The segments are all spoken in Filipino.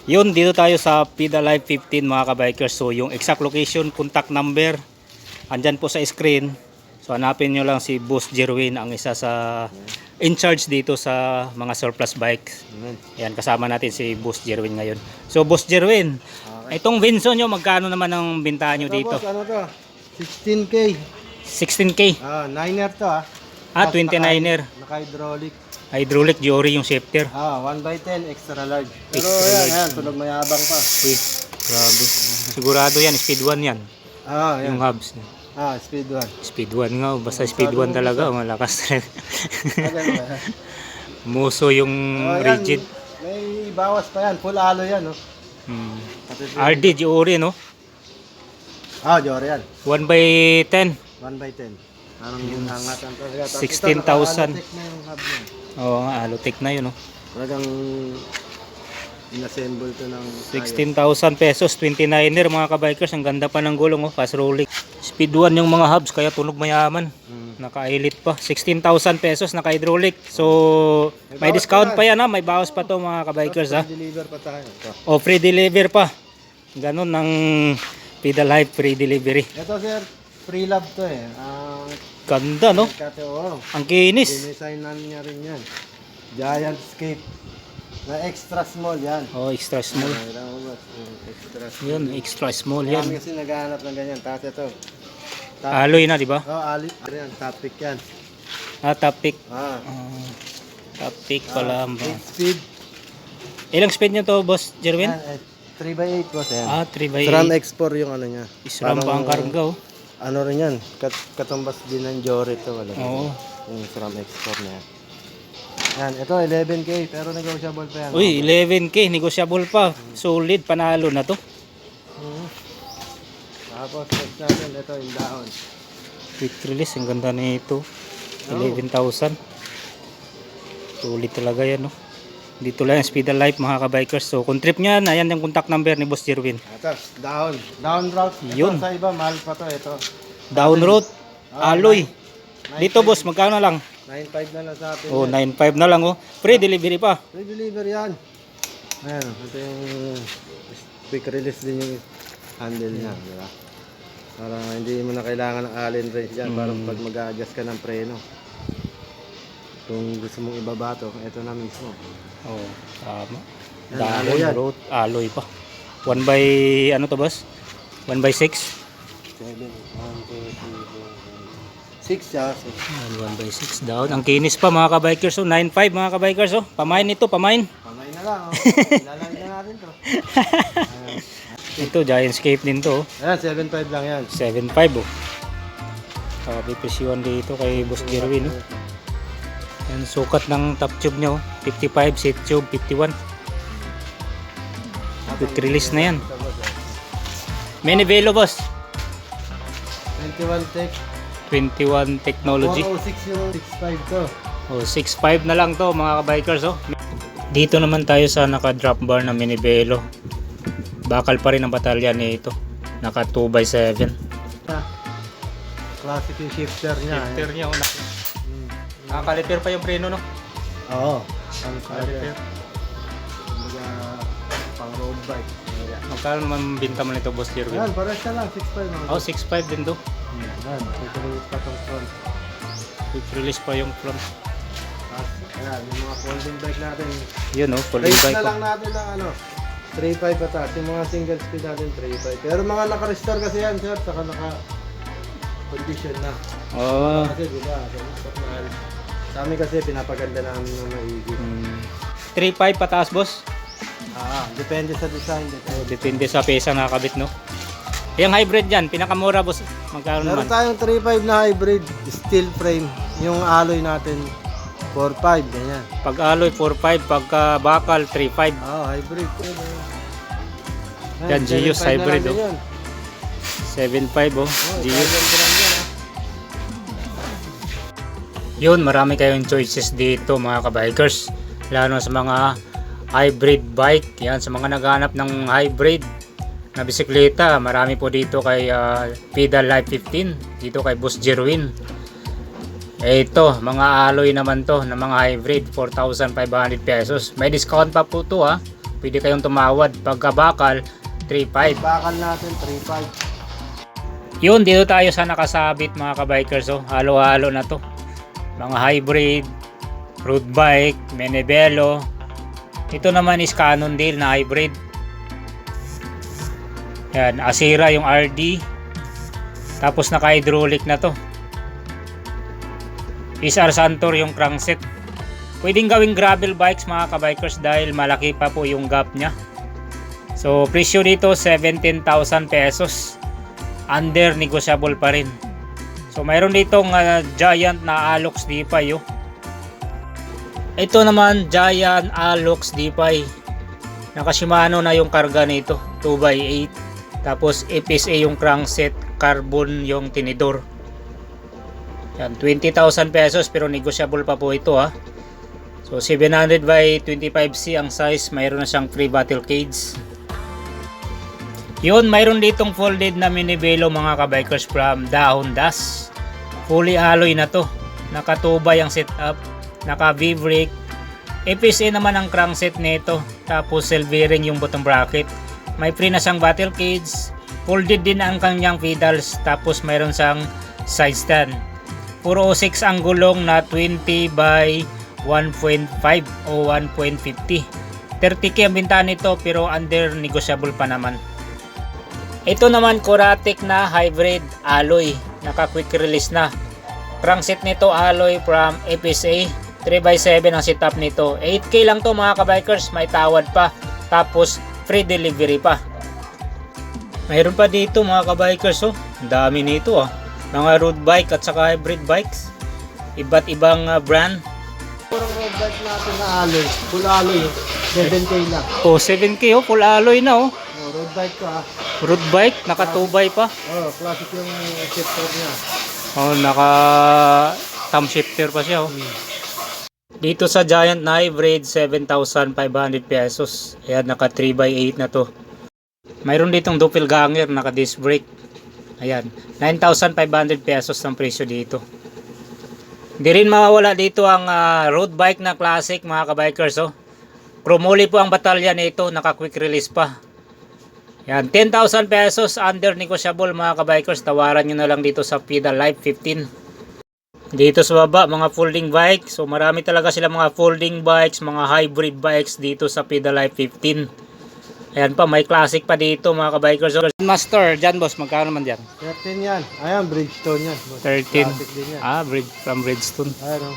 Yun, dito tayo sa PIDA Live 15 mga kabikers. So yung exact location, contact number, andyan po sa screen. So hanapin nyo lang si Boss Jerwin, ang isa sa in charge dito sa mga surplus bikes. Yan, kasama natin si Boss Jerwin ngayon. So Boss Jerwin, itong Vinso nyo, magkano naman ang bintahan nyo Ito, dito? boss, ano to? 16K. 16K. 9er to Ah, 29er. Naka-hydraulic. Hydraulic Jory yung shifter. 1x10 extra large. Pero Extra yan, large. ayan, tunog mayabang pa. Uy, grabe. Sigurado yan, speed 1 yan. Yan. Yung hubs. Speed 1. Speed 1 nga, basta speed 1 talaga, malakas talaga. Muso yung rigid. May bawas pa yan. Full alloy yan, no? RD Jory, no? Jory yan. 1/10. 1x10. Parang yung hangatan talaga. Tapos 16,000. ito, naka-alotech na yung hub niya. Oo nga, Alotech na yun, no? Talagang inassemble to ng 16,000 pesos, 29er mga kabikers. Ang ganda pa ng gulong, oh, fast rolling. Speed 1 yung mga hubs, kaya tunog mayaman. Naka-elite pa. 16,000 pesos, naka-hydraulic. So, may discount pa yan, ha? May bawas pa to mga kabikers, ha? deliver pa tayo. Ito. O, free deliver pa. Ganun ng PIDA Live, free delivery. Ito sir, free love to eh. Ganda, no? KTO. Ang kinis. Dinisignan niya rin yan. Giant Scape. Na extra small yan. Oh, extra small. Extra small. Yun, extra small Yan. yan. Kasi naghahanap ng ganyan. Tapos ito. Alloy na, di ba? Ano yan? Topic yan. Topic. Ah. Topic pala. 8 speed. Ilang speed nyo to, Boss Jerwin? 3x8 boss yan. 3x8. SRAM X4 yung ano niya. Isram pa ang karga, oh. Ano rin yan. Katumbas din ng Jory to. Wala. Oo. Yung SRAM X4 na yan. Yan, ito 11K pero negotiable pa yan. Uy, 11K, negotiable pa. Solid, panalo na to. Tapos next natin, ito yung dahon. Quick release, ang ganda na ito. 11,000. Solid talaga yan, no? Dito lang yung PIDA Live mga kabikers. So kung trip nyo yan, ayan yung contact number ni Boss Jerwin. Ito, dahon. Dahon route. Ito Yun. sa iba, mahal pa to. Ito. Down road, alloy. Dito boss, magkano na lang? 9.5 na lang sa atin. Oh, yan. 9.5 na lang, oh. Free delivery pa. Free deliver yan. Ayan, ito yung quick release din yung handle niya. Diba? Para hindi mo na kailangan ng allen wrench dyan. Para pag mag-a-adjust ka ng preno. Kung gusto mong ibaba to, ito na mismo. Oh, tama. Yan, Down alloy yan. road, alloy pa. 1 by, ano to boss? 1 by 6? 7, 1, 2, 3, 4, 5, 6 siya. 1 by 6 down. Ang kinis pa mga kabikers, oh. 9.5 mga kabikers, oh. Pamain ito, pamain. Pamay na lang. Ilalagay na natin to. Ito, Giant Scape din to, oh. Ayan, 7.5 lang yan. 7.5, oh. Sabi presyon dito kay Boss Jerwin, oh. Yan, sukat ng top tube niya, oh. 55, seat tube, 51. Quick release na yan. Mini velo, boss. 21 tech. 21 technology. 406 yung 65 to. Oh, 6.5 na lang to mga kabikers, oh. Dito naman tayo sa naka-drop bar na mini velo. Bakal pa rin ang batalya nito. Naka 2x7. Classic yung shifter niya. Shifter niya, oh. Nakakaliper pa yung preno, no? Oo. Ang kaliper. Kumbaga, pang road bike. Magkano naman binta mo nito, Boss Jerwin? Ayan, pares na lang. 6.5 lang. Oh, 6.5 din to. Ayan, tutuloy pa itong front. Quick release pa yung front. Ayan, yung mga folding bike natin. Yun, oh, folding Race bike na pa. lang natin ng 3.5 pataas. Yung mga single speed natin, 3.5. Pero mga naka-restore kasi yan, sir. Saka naka-condition na. Oh. Kasi diba, sa amin kasi pinapaganda namin ng maigi. 3.5 pataas, boss. Depende sa design. Depende sa pesa nakakabit, no? Yung hybrid dyan, pinakamura, boss. Magkano Meron naman? tayong 3.5 na hybrid, steel frame. Yung alloy natin, 4.5, ganyan. Pag alloy, 4.5. Pagka bakal, 3.5. Hybrid. Yan, Gius hybrid, oh. 7.5, oh. Gius. Yun, marami kayong choices dito mga kabikers. Lalo sa mga hybrid bike. Yan, sa mga naghahanap ng hybrid na bisikleta. Marami po dito kay PIDA Live 15. Dito kay Boss Jerwin. Ito, mga alloy naman to na mga hybrid. 4,500 pesos. May discount pa po to, ha. pwede kayong tumawad. Pagka bakal, 3.5. Bakal natin, 3.5. Yun, dito tayo sa nakasabit mga kabikers. Oh. Halo-halo na to. Mga hybrid, road bike, Menevelo. Ito naman is Cannondale na hybrid. Yan, Asira yung RD. Tapos naka-hydraulic na to. SR Santor yung crankset. Pwedeng gawing gravel bikes mga kabikers dahil malaki pa po yung gap nya. So presyo dito 17,000 pesos. Under negotiable pa rin. So mayroon ditong Giant na Alox D5 oh. Ito naman Giant Alox D5. Naka Shimano na yung karga nito, 2x8. Tapos FSA yung crankset, carbon yung tinidor. Yan, 20,000 pesos pero negotiable pa po ito ha. So 700 by 25C ang size, mayroon na siyang free battle cage. Yun, mayroon ditong folded na Menevelo mga kabikers from the Hondas. Fully alloy na to. Nakatubay ang setup, naka V-brake. FSA naman ang crankset nito. Tapos cell bearing yung bottom bracket. May free na siyang battle cage. Folded din ang kanyang pedals. Tapos mayroon siyang side stand. Puro 6 ang gulong na 20 by 1.5 o 1.50. 30k ang binta nito pero under negotiable pa naman. Ito naman Coratic na hybrid alloy. Naka quick release na. Crankset nito alloy from FSA. 3x7 ang setup nito. 8k lang to mga kabikers. May tawad pa. Tapos free delivery pa. Mayroon pa dito mga kabikers oh. Ang dami nito ah. Mga road bike at saka hybrid bikes. Iba't ibang brand. Purong road bike natin na alloy. Full alloy. 7k lang. Oh, 7k oh. Full alloy na oh. Road bike ko ah. Road bike. Naka 2x pa. Classic yung shifter niya. Oh, naka thumb shifter pa siya oh. Dito sa Giant na hybrid, 7,500 pesos. Ayan, naka 3x8 na to. Mayroon ditong doppelganger, naka disc brake. Ayan, 9,500 pesos ang presyo dito. Hindi rin mawawala dito ang road bike na classic mga kabikers. Oh. Chromoli po ang batalya nito, naka quick release pa. Ayan, 10,000 pesos under negotiable mga kabikers. Tawaran nyo na lang dito sa PIDA Live 15. Dito sa baba, mga folding bike. So marami talaga sila mga folding bikes, mga hybrid bikes dito sa PIDA Live 15. Ayan pa, may classic pa dito mga kabikers. Master, dyan boss, magkano naman dyan? 13 yan. Ayan, Bridgestone yan. 13. Classic din yan. From Bridgestone. Ayan o.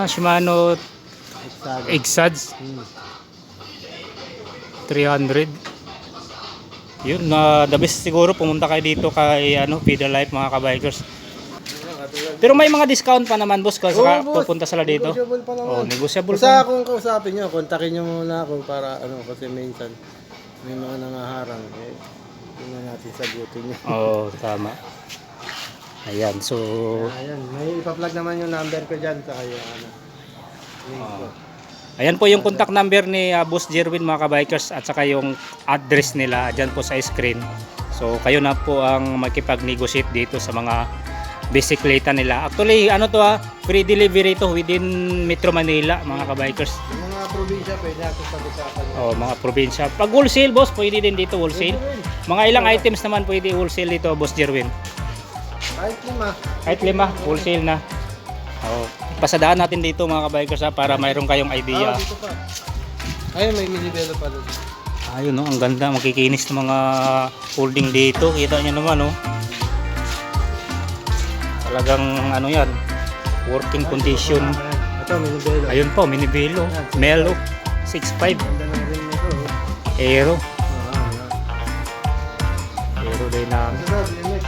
Shimano Exago. Exads 300. Yun, the best siguro pumunta kayo dito kay PIDA Live mga kabikers. Pero may mga discount pa naman boss kasi pupunta sila dito. Negotiable pa naman. Oh, negotiable Basta pa. kung kausapin nyo, kontakin nyo muna ako para kasi minsan may mga nangaharang. Hindi na natin sagutin nyo. Oh, tama. Ayan, so Ayan, may ipa-plug naman yung number ko dyan sa kayo. Link ko. ayan po yung contact number ni Boss Jerwin mga kabikers at saka yung address nila dyan po sa screen. So kayo na po ang makipag-negotiate dito sa mga bisikleta nila. Actually, free delivery to within Metro Manila mga kabikers. Yung mga probinsya, pwede ako pag-usapan. Oh, mga probinsya. Pag wholesale boss, pwede din dito wholesale. Mga ilang items naman pwede wholesale dito Boss Jerwin. Kahit 5, wholesale na. Oh, pasadaan natin dito mga kabikers para mayroon kayong idea. Dito pa. Ayun, may Menevelo pa doon. Ayun no, ang ganda, makikinis ng mga folding dito. Kita niyo naman oh. Talagang yan, working condition. Ito, Menevelo. Ayun po, Menevelo, Melo 6.5 Ganda ng ring nito. Aero. Ayan. Aero dynamic. Ito, BMX.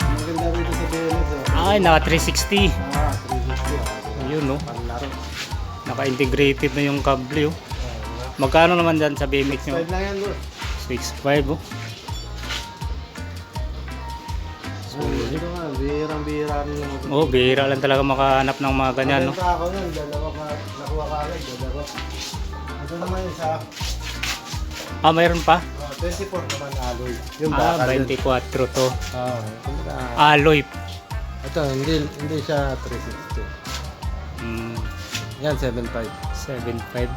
Maganda rito sa BMX. Ay, naka 360. 360. Ayun no, Panlaro. naka-integrated na yung kable oh. Magkano naman dyan sa BMX nyo? 5 lang yan, bro. 6.5 oh. Dito nga, bihirang-bihira rin yung Oh, bihira lang talaga makahanap ng mga ganyan no. Maganda ako nun, dalawa ka, nakuha ka agad, dalawa. Ito naman yung sa Mayroon pa? 24 naman alloy. Yung 24 to. Kumbaga, Alloy. ito, hindi siya 360. Mm, Yan, 75. 7.5.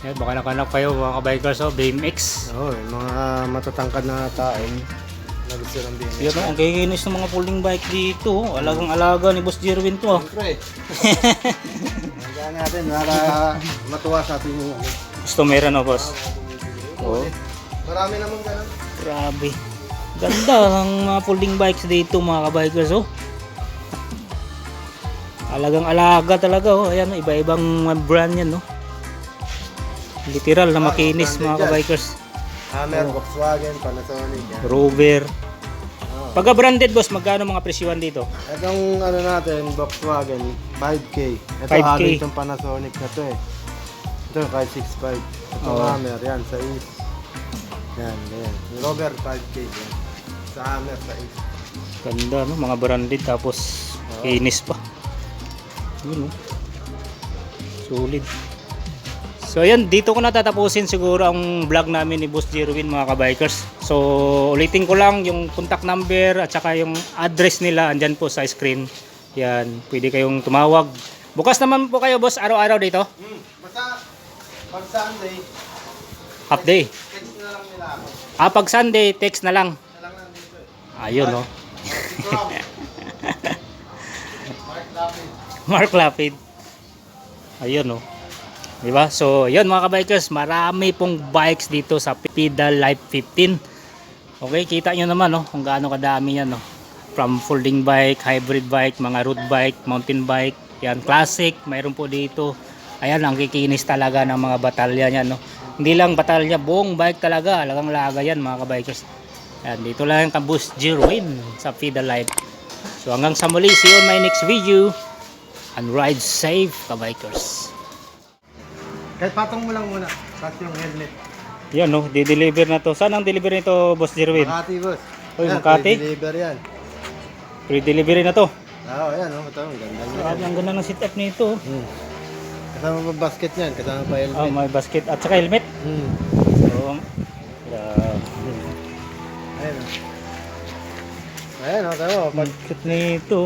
Yan, baka nakanap kayo mga kabikers, oh, BMX. Oo, yung mga matatangkad na tao na gusto ng BMX. Yan, ang kikinis ng mga folding bike dito. Oh. Alagang alaga ni Boss Jerwin to. Oh. Siyempre. Hanggang natin para matuwa sa ating ano. Customer ano, boss? Oo. Marami naman ganun. Grabe. Ganda ang mga folding bikes dito mga kabikers, oh. Alagang alaga talaga, oh. Ayan, oh, iba-ibang brand yan, no. Literal na makinis mga kabikers. Hammer, Volkswagen, Panasonic. Yan. Rover. Oo. Pagka branded, boss, magkano mga presyuan dito? Itong ano natin, Volkswagen, 5K. Ito 5K. halos itong Panasonic na to eh. Ito kahit 6.5. Itong Oo. Hammer, yan, sa East. Yan, yan. Yung Rover, 5K. Yan. Sa Hammer, sa East. Ganda, no? Mga branded tapos kinis pa. Yun, no? Solid. So ayan, dito ko natatapusin siguro ang vlog namin ni Boss Jerwin mga kabikers. So ulitin ko lang yung contact number at saka yung address nila andyan po sa screen. Yan, pwede kayong tumawag. Bukas naman po kayo, boss, araw-araw dito? Basta, pag Sunday, Half day. text na lang nila ako. Pag Sunday, text na lang. Isa lang lang dito eh. Ayun, no? Ito lang. Mark Lapid. Mark Lapid. Ayun, no? Diba? So, yun mga kabikers, marami pong bikes dito sa Pedal Life 15. Okay, kita nyo naman, no? Kung gaano kadami yan, no? From folding bike, hybrid bike, mga road bike, mountain bike, yan, classic, mayroon po dito. Ayan, ang kikinis talaga ng mga batalya yan, no? Hindi lang batalya, buong bike talaga, alagang laga yan mga kabikers. Yan, dito lang ang Boss Jerwin sa Pedal Life. So, hanggang sa muli, see you on my next video. And ride safe, kabikers. Kahit patong mo lang muna, kasi yung helmet. Yan, no, di-deliver na to. Saan ang deliver nito, Boss Jerwin? Makati, boss. Uy, Yan, Makati? deliver yan. Pre-delivery na to. Oo, yan, oh. Ito, ang ganda niya. Grabe, ang ganda ng setup nito. Kasama pa basket yan, kasama pa helmet. Oh, may basket at saka helmet. Hmm. So, grabe. Ayun, oh. Ayan, oh, tama. Pag Basket nito.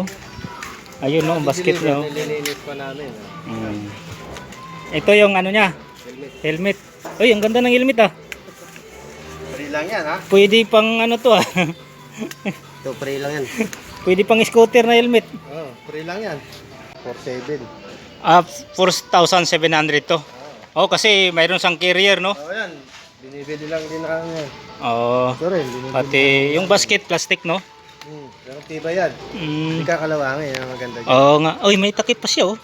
Ayun, no, ang basket niya. Oh. nililinis pa namin. Oh. Ito yung ano niya, Helmet. helmet. Uy, ang ganda ng helmet ah. Free lang yan, ha? Pwede pang ano to ah. Ito, free lang yan. Pwede pang scooter na helmet. Oh, free lang yan. 4.7. 4,700 to. Oh, kasi mayroon siyang carrier, no? Oh, yan. Binibili lang din na kanya. Oh, Ito rin, binibili. pati yung basket plastic, no? Pero tiba yan. Hindi kakalawangin, yan ang maganda dyan. Oo nga. Uy, may takip pa siya, oh.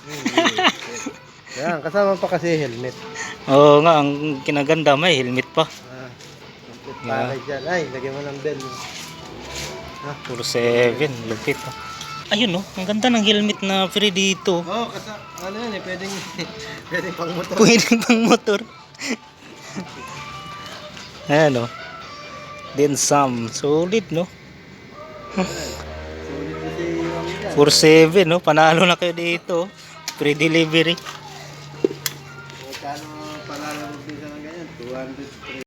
Yan, kasama pa kasi helmet. Oo nga, ang kinaganda may helmet pa. Complete package yan. Ay, lagyan mo ng bell. Ha? 47, lupit. Ayun, no? Ang ganda ng helmet na free dito. Oh, ano yan eh, pwedeng, pwedeng pang motor. Pwede pang motor. Ayan, no? Then some. Solid, no? Sulit kasi yung yan. 47, no? Panalo na kayo dito. Free delivery.